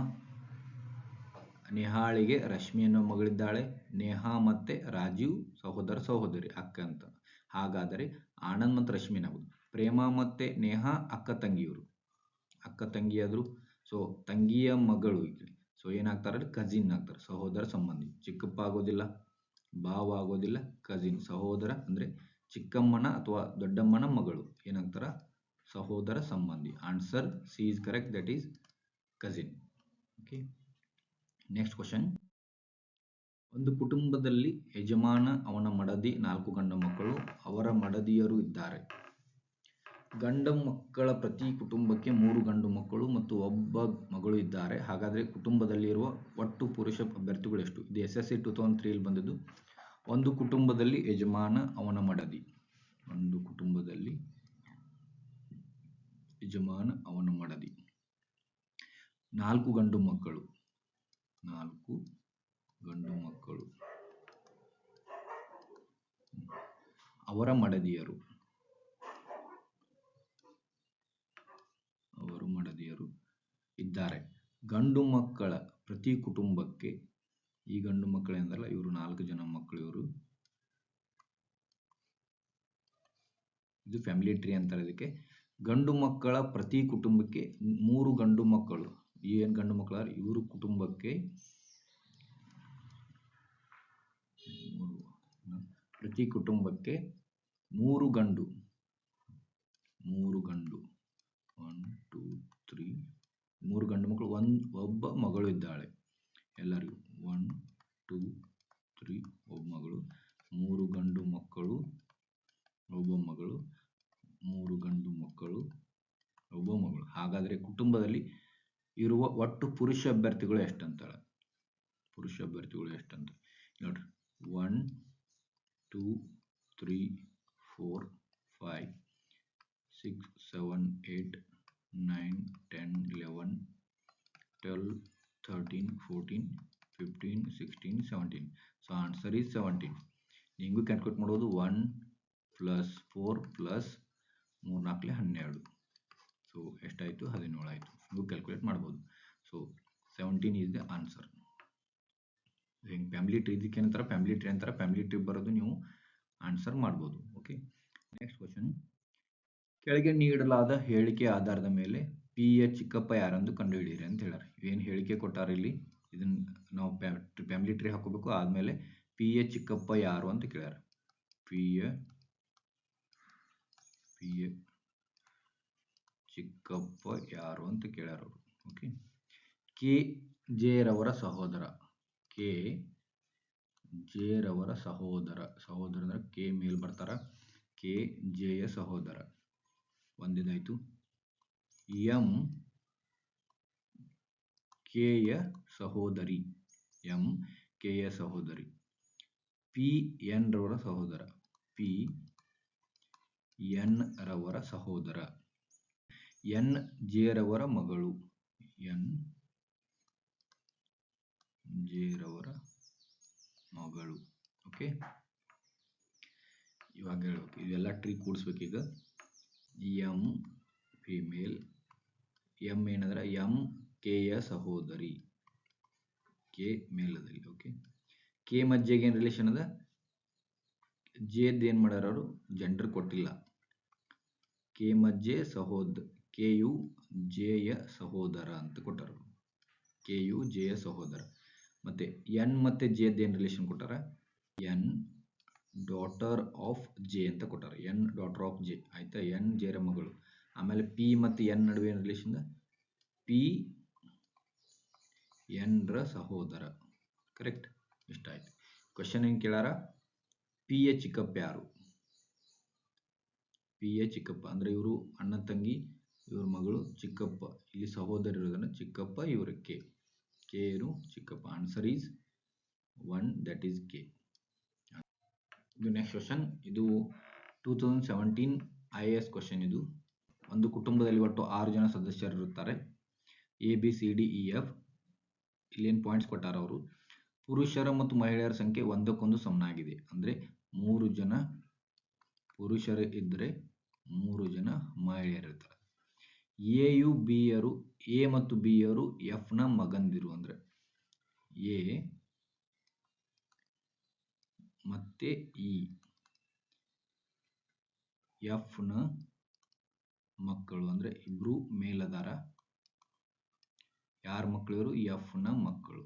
ನೇಹಾಳಿಗೆ ರಶ್ಮಿ ಅನ್ನೋ ಮಗಳಿದ್ದಾಳೆ, ನೇಹಾ ಮತ್ತೆ ರಾಜೀವ್ ಸಹೋದರ ಸಹೋದರಿ ಅಕ್ಕ ಅಂತ. ಹಾಗಾದರೆ ಆನಂದ್ ಮತ್ತು ರಶ್ಮಿ ಏನಾಗುದು, ಪ್ರೇಮ ಮತ್ತೆ ನೇಹಾ ಅಕ್ಕ ತಂಗಿಯಾದ್ರು. ಸೊ ತಂಗಿಯ ಮಗಳು, ಸೊ ಏನಾಗ್ತಾರೆ, ಕಜಿನ್ ಆಗ್ತಾರೆ, ಸಹೋದರ ಸಂಬಂಧಿ. ಚಿಕ್ಕಪ್ಪ ಆಗೋದಿಲ್ಲ, ಬಾವ ಆಗೋದಿಲ್ಲ, ಕಜಿನ್, ಸಹೋದರ ಅಂದ್ರೆ ಚಿಕ್ಕಮ್ಮನ ಅಥವಾ ದೊಡ್ಡಮ್ಮನ ಮಗಳು ಏನಾಗ್ತಾರ, ಸಹೋದರ ಸಂಬಂಧಿ. Answer C is correct, that is cousin. Okay, next question, ಒಂದು ಕುಟುಂಬದಲ್ಲಿ ಯಜಮಾನ, ಅವನ ಮಡದಿ, 4 ಗಂಡು ಮಕ್ಕಳು, ಅವರ ಮಡದಿಯರು ಇದ್ದಾರೆ. ಗಂಡು ಮಕ್ಕಳ ಪ್ರತಿ ಕುಟುಂಬಕ್ಕೆ 3 ಗಂಡು ಮಕ್ಕಳು ಮತ್ತು 1 ಮಗಳು ಇದ್ದಾರೆ. ಹಾಗಾದರೆ ಕುಟುಂಬದಲ್ಲಿರುವ ಒಟ್ಟು ಪುರುಷ ಅಭ್ಯರ್ಥಿಗಳು ಎಷ್ಟು? ಇದು SSC 2003 ಅಲ್ಲಿ ಬಂದದ್ದು. ಒಂದು ಕುಟುಂಬದಲ್ಲಿ ಯಜಮಾನ, ಅವನ ಮಡದಿ, ಒಂದು ಕುಟುಂಬದಲ್ಲಿ ಯಜಮಾನ, ಅವನ ಮಡದಿ, 4 ಗಂಡು ಮಕ್ಕಳು, 4 ಗಂಡು ಮಕ್ಕಳು, ಅವರ ಮಡದಿಯರು ಇದ್ದಾರೆ. ಗಂಡು ಮಕ್ಕಳ ಪ್ರತಿ ಕುಟುಂಬಕ್ಕೆ, ಈ ಗಂಡು ಮಕ್ಕಳೇನಲ್ಲ ಇವರು 4 ಜನ ಮಕ್ಕಳು, ಇವರು ಇದು ಫ್ಯಾಮಿಲಿ ಟ್ರೀ ಅಂತಾರೆ ಇದಕ್ಕೆ. ಗಂಡು ಮಕ್ಕಳ ಪ್ರತಿ ಕುಟುಂಬಕ್ಕೆ 3 ಗಂಡು ಮಕ್ಕಳು, ಏನು ಗಂಡು ಮಕ್ಕಳ ಇವರು ಕುಟುಂಬಕ್ಕೆ ಪ್ರತಿ ಕುಟುಂಬಕ್ಕೆ 3 ಗಂಡು 1 2 3 3 ಗಂಡು ಮಕ್ಕಳು, ಒಬ್ಬ ಮಗಳು ಇದ್ದಾಳೆ ಎಲ್ಲರಿಗೂ. 1 2 3 ಒಬ್ಬ ಮಗಳು, 3 ಗಂಡು ಮಕ್ಕಳು, ಒಬ್ಬ ಮಗಳು, 3 ಗಂಡು ಮಕ್ಕಳು, ಒಬ್ಬ ಮಗಳು. ಹಾಗಾದರೆ ಕುಟುಂಬದಲ್ಲಿ ಇರುವ ಒಟ್ಟು ಪುರುಷ ಅಭ್ಯರ್ಥಿಗಳು ಎಷ್ಟಂತಾಳೆ, ಪುರುಷ ಅಭ್ಯರ್ಥಿಗಳು ಎಷ್ಟಂತ ನೋಡ್ರಿ. 1 2 3 4 5 6 7 8 9 10 11 12 13 14 15 16 17. So answer is 17. ನಿಮಗೂ ಕ್ಯಾಲ್ಕುಲೇಟ್ ಮಾಡೋದು 1 + 4 + 3 4 12. ಸೊ ಎಷ್ಟಾಯಿತು, 17 ಆಯಿತು. ನೀವು ಕ್ಯಾಲ್ಕುಲೇಟ್ ಮಾಡ್ಬೋದು. So 17 is the answer. ಹಿಂಗೆ ಫ್ಯಾಮಿಲಿ ಟ್ರೀ ಇದಕ್ಕೆ ಏನಂತಾರೆ ಫ್ಯಾಮಿಲಿ ಟ್ರೀ ಅಂತಾರೆ. ಫ್ಯಾಮಿಲಿ ಟ್ರೀ ಬರೋದು ನೀವು ಆನ್ಸರ್ ಮಾಡ್ಬೋದು. Okay, next question. ಕೆಳಗೆ ನೀಡಲಾದ ಹೇಳಿಕೆ ಆಧಾರದ ಮೇಲೆ ಪಿ ಯ ಚಿಕ್ಕಪ್ಪ ಯಾರೆಂದು ಕಂಡುಹಿಡಿಯಿರಿ ಅಂತ ಹೇಳ್ಯಾರ. ಏನು ಹೇಳಿಕೆ ಕೊಟ್ಟಾರ ಇಲ್ಲಿ, ಇದನ್ನ ನಾವು ಫ್ಯಾಮಿಲಿ ಟ್ರೀ ಹಾಕೋಬೇಕು. ಆದ್ಮೇಲೆ ಪಿ ಯ ಚಿಕ್ಕಪ್ಪ ಯಾರು ಅಂತ ಕೇಳ್ಯಾರ. ಪಿ ಯ ಚಿಕ್ಕಪ್ಪ ಯಾರು ಅಂತ ಕೇಳ್ಯಾರ ಅವರು. ಓಕೆ, ಕೆ ಜೆ ರವರ ಸಹೋದರ. ಕೆ ಜೆ ರವರ ಸಹೋದರ ಅಂದ್ರೆ ಕೆ ಮೇಲ್ ಬರ್ತಾರ. ಕೆ ಜೆ ಯ ಸಹೋದರ ಒಂದಿದಾಯ್ತು. ಎಂ ಕೆ ಯ ಸಹೋದರಿ. ಎಂ ಕೆ ಯ ಸಹೋದರಿ. ಪಿ ಎನ್ ರವರ ಸಹೋದರ. ಪಿ ಎನ್ ರವರ ಸಹೋದರ. ಎನ್ ಜೆ ರವರ ಮಗಳು. ಎನ್ ಜೆ ರವರ ಮಗಳು. ಓಕೆ, ಇವಾಗ ಹೇಳ್ಬೇಕು, ಇವೆಲ್ಲ ಟ್ರೀ ಕೂಡಿಸ್ಬೇಕೀಗ. M female. ಎಂ ಏನಂದ್ರೆ ಎಂ ಕೆ ಯ ಸಹೋದರಿ. ಕೆ ಮೇಲದಲ್ಲಿ. ಓಕೆ, ಕೆ ಮಜ್ಜೆಗೆ ಏನು ರಿಲೇಷನ್ ಅದ? ಜೇದ್ ಏನು ಮಾಡ್ಯಾರ ಅವರು, ಜೆಂಡರ್ ಕೊಟ್ಟಿಲ್ಲ. ಕೆ ಮಜ್ಜೆ ಕೆ ಯು ಜೆ ಯ ಸಹೋದರ ಅಂತ ಕೊಟ್ಟಾರ. ಕೆ ಯು ಜೆ ಯ ಸಹೋದರ. ಮತ್ತೆ ಎನ್ ಮತ್ತೆ ಜೆದ್ ಏನು ರಿಲೇಷನ್ ಕೊಟ್ಟಾರ? ಎನ್ ಡಾಟರ್ ಆಫ್ ಜೆ ಅಂತ ಕೊಟ್ಟಾರ. ಎನ್ ಡಾಟರ್ ಆಫ್ ಜೆ ಆಯ್ತಾ, ಎನ್ ಜೆ ರ ಮಗಳು. ಆಮೇಲೆ ಪಿ ಮತ್ತು ಎನ್ ನಡುವೆ ಏನು ರಿಲೇಷನ್? ಪಿ ಎನ್ ರ ಸಹೋದರ. ಕರೆಕ್ಟ್, ಇಷ್ಟ ಆಯ್ತು. ಕ್ವಶನ್ ಏನು ಕೇಳಾರ? ಪಿ ಯ ಚಿಕ್ಕಪ್ಪ ಯಾರು? ಪಿ ಯ ಚಿಕ್ಕಪ್ಪ ಅಂದ್ರೆ ಇವರು ಅಣ್ಣ ತಂಗಿ, ಇವ್ರ ಮಗಳು ಚಿಕ್ಕಪ್ಪ. ಇಲ್ಲಿ ಸಹೋದರ ಇರೋದನ್ನ ಚಿಕ್ಕಪ್ಪ, ಇವರು ಕೆ. ಕೆ ಇವರು ಚಿಕ್ಕಪ್ಪ. Answer is 1, that is K. ಇದು ನೆಕ್ಸ್ಟ್ ಕ್ವಶನ್. ಇದು 2017 IAS ಕ್ವಶನ್. ಇದು ಒಂದು ಕುಟುಂಬದಲ್ಲಿ ಒಟ್ಟು 6 ಜನ ಸದಸ್ಯರು ಇರುತ್ತಾರೆ. ABCDEF. ಇಲ್ಲೇನು ಪಾಯಿಂಟ್ಸ್ ಕೊಟ್ಟಾರ ಅವರು. ಪುರುಷರ ಮತ್ತು ಮಹಿಳೆಯರ ಸಂಖ್ಯೆ ಒಂದಕ್ಕೊಂದು ಸಮನಾಗಿದೆ. ಅಂದ್ರೆ 3 ಜನ ಪುರುಷರು ಇದ್ದರೆ 3 ಜನ ಮಹಿಳೆಯರು ಇರ್ತಾರೆ. ಎ ಯು ಬಿ ಯರು, ಎ ಮತ್ತು ಬಿ ಯರು ಎಫ್ ನ ಮಗಂದಿರು. ಅಂದ್ರೆ ಎ ಮತ್ತೆ ಇ ಎಫ್ ನ ಮಕ್ಕಳು. ಅಂದ್ರೆ ಇಬ್ರು ಮೇಲದಾರ. ಯಾರ ಮಕ್ಕಳು ಇವರು? ಎಫ್ ನ ಮಕ್ಕಳು.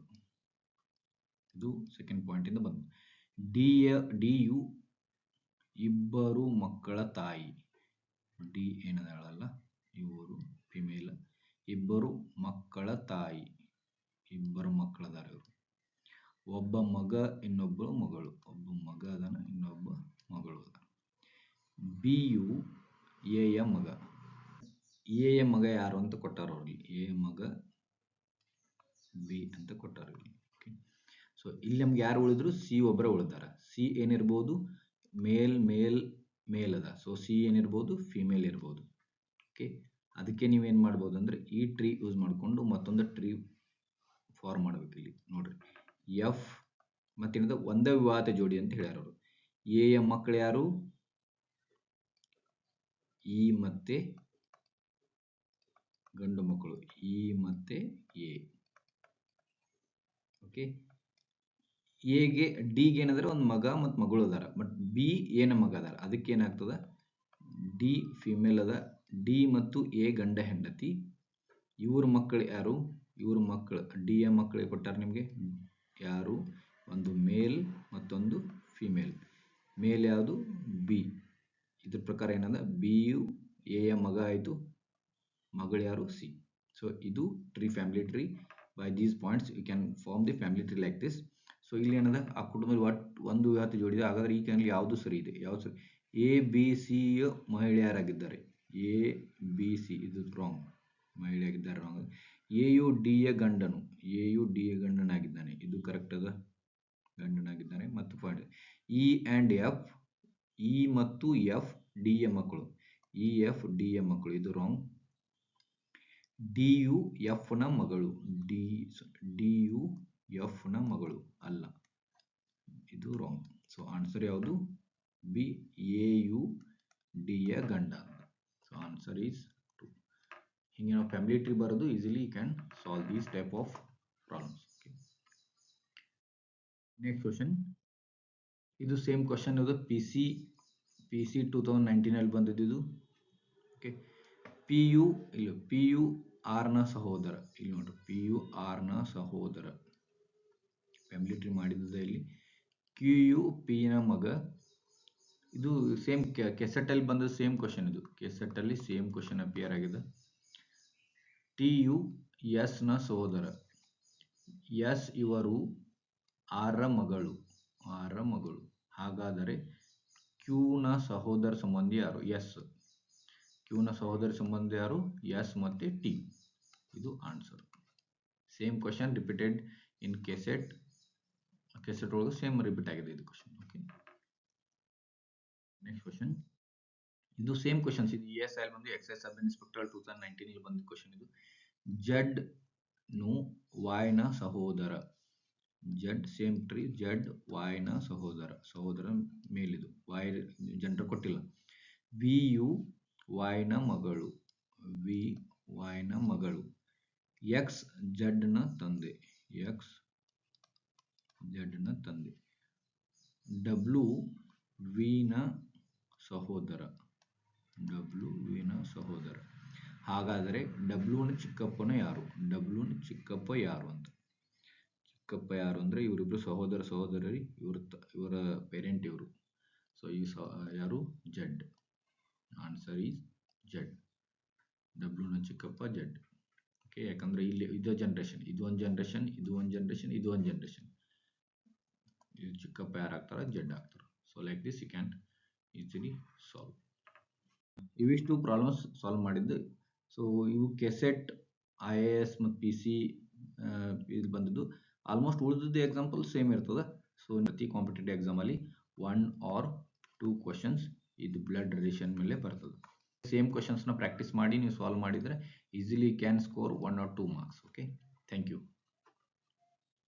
ಇದು ಸೆಕೆಂಡ್ ಪಾಯಿಂಟ್ ಇಂದ ಬಂದು. ಡಿ ಯು ಇಬ್ಬರು ಮಕ್ಕಳ ತಾಯಿ. ಡಿ ಏನದಲ್ಲ, ಇವರು ಫಿಮೇಲ್. ಇಬ್ಬರು ಮಕ್ಕಳ ತಾಯಿ. ಇಬ್ಬರು ಮಕ್ಕಳದಾರ ಇವರು. ಒಬ್ಬ ಮಗ, ಇನ್ನೊಬ್ಬಳು ಮಗಳು. ಒಬ್ಬ ಮಗ ಅದಾನ, ಇನ್ನೊಬ್ಬ ಮಗಳು ಅದಾನ. ಬಿ ಯು ಎ ಯ ಮಗ. ಎ ಯ ಮಗ ಯಾರು ಅಂತ ಕೊಟ್ಟಾರ ಅವ್ರಿಗೆ. ಎ ಮಗ ಬಿ ಅಂತ ಕೊಟ್ಟಾರ ಇಲ್ಲಿ. ಸೊ ಇಲ್ಲಿ ನಮ್ಗೆ ಯಾರು ಉಳಿದ್ರು? ಸಿ ಒಬ್ಬರ ಉಳಿದಾರ. ಸಿ ಏನಿರ್ಬೋದು? ಮೇಲ್ ಅದ. ಸೊ ಸಿ ಏನಿರ್ಬೋದು? ಫಿಮೇಲ್ ಇರ್ಬೋದು. ಓಕೆ, ಅದಕ್ಕೆ ನೀವೇನು ಮಾಡ್ಬೋದು ಅಂದ್ರೆ ಈ ಟ್ರೀ ಯೂಸ್ ಮಾಡಿಕೊಂಡು ಮತ್ತೊಂದು ಟ್ರೀ ಫಾರ್ಮ್ ಮಾಡ್ಬೇಕು. ಇಲ್ಲಿ ನೋಡ್ರಿ, ಎಫ್ ಮತ್ತೇನಿದೆ? ಒಂದೇ ವಿವಾಹಿತ ಜೋಡಿ ಅಂತ ಹೇಳ್ಯಾರ ಅವರು. ಎ ಯ ಮಕ್ಕಳು ಯಾರು? ಇ ಮತ್ತೆ ಗಂಡು ಮಕ್ಕಳು. ಇ ಮತ್ತೆ ಎ. ಓಕೆ, ಎಗೆ ಡಿಗೆ ಏನಾದ್ರೆ ಒಂದು ಮಗ ಮತ್ತು ಮಗಳು ಅದಾರ. ಬಟ್ ಬಿ ಏನ ಮಗ ಅದಾರ. ಅದಕ್ಕೆ ಏನಾಗ್ತದ? ಡಿ ಫಿಮೇಲ್ ಅದ. ಡಿ ಮತ್ತು ಎ ಗಂಡ ಹೆಂಡತಿ. ಇವ್ರ ಮಕ್ಕಳು ಯಾರು? ಇವ್ರ ಮಕ್ಕಳು ಡಿ ಯ ಮಕ್ಕಳಿಗೆ ಕೊಟ್ಟಾರ ನಿಮಗೆ. ಯಾರು? ಒಂದು ಮೇಲ್ ಮತ್ತೊಂದು ಫಿಮೇಲ್. ಮೇಲ್ ಯಾವುದು? ಬಿ. ಇದ್ರ ಪ್ರಕಾರ ಏನಂದ? ಬಿ ಯು ಎ ಯ ಮಗ ಆಯಿತು, ಮಗಳು ಯಾರು? ಸಿ. ಸೊ ಇದು tree, family tree. By these points you can form the family tree like this. So ಇಲ್ಲಿ ಏನದ? ಆ ಕುಟುಂಬದಲ್ಲಿ ಒಂದು ವಿವಾಹಿತ ಜೋಡಿ ಇದೆ. ಹಾಗಾದ್ರೆ ಈ ಕ್ಯಾನಲ್ಲಿ ಯಾವುದು ಸರಿ ಇದೆ? ಯಾವ್ದು ಸರಿ? ಎ ಬಿ ಸಿ ಮಹಿಳೆಯರಾಗಿದ್ದಾರೆ. ಎ ಬಿ ಸಿ ಇದು ರಾಂಗ್. ಮಹಿಳೆಯಾಗಿದ್ದಾರೆ ರಾಂಗ್. ಎ ಯು ಡಿ ಯ ಗಂಡನು. ಎ ಯು ಡಿ ಯ ಗಂಡನಾಗಿದ್ದಾನೆ. ಇದು ಕರೆಕ್ಟ್ ಅದ, ಗಂಡನಾಗಿದ್ದಾನೆ. ಮತ್ತು point E and F. E ಮತ್ತು ಎಫ್ ಡಿ ಯ ಮಕ್ಕಳು. ಇ ಎಫ್ ಡಿ ಯ ಮಕ್ಕಳು. ಇದು ರಾಂಗ್. ಡಿ ಯು ಎಫ್ ನ ಮಗಳು. ಡಿ ಯು ಎಫ್ ನ ಮಗಳು ಅಲ್ಲ, ಇದು ರಾಂಗ್. ಸೊ ಆನ್ಸರ್ ಯಾವುದು? ಬಿ, ಎ ಯು ಡಿ ಯ ಗಂಡ. So answer is 2. ಹಿಂಗೆ ನಾವು ಫ್ಯಾಮಿಲಿ ಟ್ರೀ ಬರೋದು easily you can solve these type of problems. Next question, ಇದು ಸೇಮ್ ಕ್ವಶನ್, ಇದು ಪಿ ಸಿ 2019 ಬಂದಿದ್ದು. ಓಕೆ, ಪಿ ಯು ಆರ್ ನ ಸಹೋದರ, ಇಲ್ಲಿ ನೋಡ್ರಿ, ಪಿ ಯು ಆರ್ ನ ಸಹೋದರ ಫ್ಯಾಮಿಲಿ ಟ್ರೀ ಮಾಡಿದ್ದ. ಇಲ್ಲಿ ಕ್ಯೂ ಯು ಪಿ ನ ಮಗ. ಇದು ಸೇಮ್ ಕೆಸೆಟ್ ಅಲ್ಲಿ ಬಂದ ಸೇಮ್ ಕ್ವಶನ್, ಇದು ಕೆಸೆಟ್ ಅಲ್ಲಿ ಸೇಮ್ ಕ್ವಶನ್ ಅಪಿಯರ್ ಆಗಿದೆ. ಟಿ ಯು ಎಸ್ ನ ಸಹೋದರ, ಎಸ್ ಇವರು ಆರ್ ರ ಮಗಳು. ಹಾಗಾದರೆ ಕ್ಯೂ ನ ಸಹೋದರ ಸಂಬಂಧಿ ಯಾರು? ಎಸ್. ಕ್ಯೂ ನ ಸಹೋದರ ಸಂಬಂಧಿ ಯಾರು? ಎಸ್ ಮತ್ತೆ ಟಿ. ಇದು ಆನ್ಸರ್. ಸೇಮ್ ಕ್ವಶನ್ ರಿಪೀಟೆಡ್ ಇನ್ ಕೆಸೆಟ್ ಒಳಗೆ ಸೇಮ್ ರಿಪೀಟ್ ಆಗಿದೆ ಇದು ಕ್ವಶನ್. ಓಕೆ, ನೆಕ್ಸ್ಟ್ ಕ್ವಶನ್, ಇದು ಸೇಮ್ ಕ್ವಶನ್ಸ್. ಇದು ಎಸ್ ಐ ಬಂದು ಎಕ್ಸೈಸ್ ಸಬ್ ಇನ್ಸ್ಪೆಕ್ಟರ್ 2019 ಇಲ್ಲಿ ಬಂದ ಕ್ವಶನ್. ಇದು ಜಡ್ ನು ವಾಯ್ ನ ಸಹೋದರ. ಜಡ್ ಸೇಮ್ ಟ್ರೀ, ಜಡ್ ವಾಯ್ ನ ಸಹೋದರ ಮೇಲಿದು, ವಾಯ್ ಜೆಂಡರ್ ಕೊಟ್ಟಿಲ್ಲ. ವಿ ಯು ವಾಯ್ ನ ಮಗಳು. ಎಕ್ಸ್ ಜಡ್ ನ ತಂದೆ. ಡಬ್ಲ್ಯೂ ವಿ ನ ಸಹೋದರ. ಹಾಗಾದರೆ ಡಬ್ಲ್ಯೂ ನ ಚಿಕ್ಕಪ್ಪ ಯಾರು ಅಂತ. ಚಿಕ್ಕಪ್ಪ ಯಾರು ಅಂದ್ರೆ ಇವರಿಬ್ರು ಸಹೋದರಿ, ಇವರ ಪೇರೆಂಟ್ ಇವರು. ಸೊ ಈ ಯಾರು? Z. Answer is Z. W ನ ಚಿಕ್ಕಪ್ಪ ಜಡ್. ಓಕೆ, ಯಾಕಂದ್ರೆ ಇಲ್ಲಿ ಇದು ಜನರೇಷನ್, ಇದು ಒಂದು ಜನರೇಷನ್, ಇದು ಚಿಕ್ಕಪ್ಪ ಯಾರಾಗ್ತಾರ? ಜಡ್ ಆಗ್ತಾರ. So like this you can easily solve. ಇವಿಷ್ಟು ಪ್ರಾಬ್ಲಮ್ಸ್ ಸಾಲ್ವ್ ಮಾಡಿದ್ದು. ಸೊ ಇವು ಕೆಸೆಟ್, IAS ಮತ್ತು PC ಇದು ಬಂದದ್ದು. ಆಲ್ಮೋಸ್ಟ್ ಉಳಿದಿದ್ದು ಎಕ್ಸಾಂಪಲ್ ಸೇಮ್ ಇರ್ತದೆ. ಸೊ ಪ್ರತಿ ಕಾಂಪಿಟೇಟಿವ್ ಎಕ್ಸಾಮ್ ಅಲ್ಲಿ 1 or 2 ಕ್ವಶನ್ಸ್ ಇದು ಬ್ಲಡ್ ರಿಲೇಷನ್ ಮೇಲೆ ಬರ್ತದೆ. ಸೇಮ್ ಕ್ವಶನ್ಸ್ ನ ಪ್ರಾಕ್ಟೀಸ್ ಮಾಡಿ ನೀವು ಸಾಲ್ವ್ ಮಾಡಿದ್ರೆ easily can score 1 or 2 marks. Okay, thank you.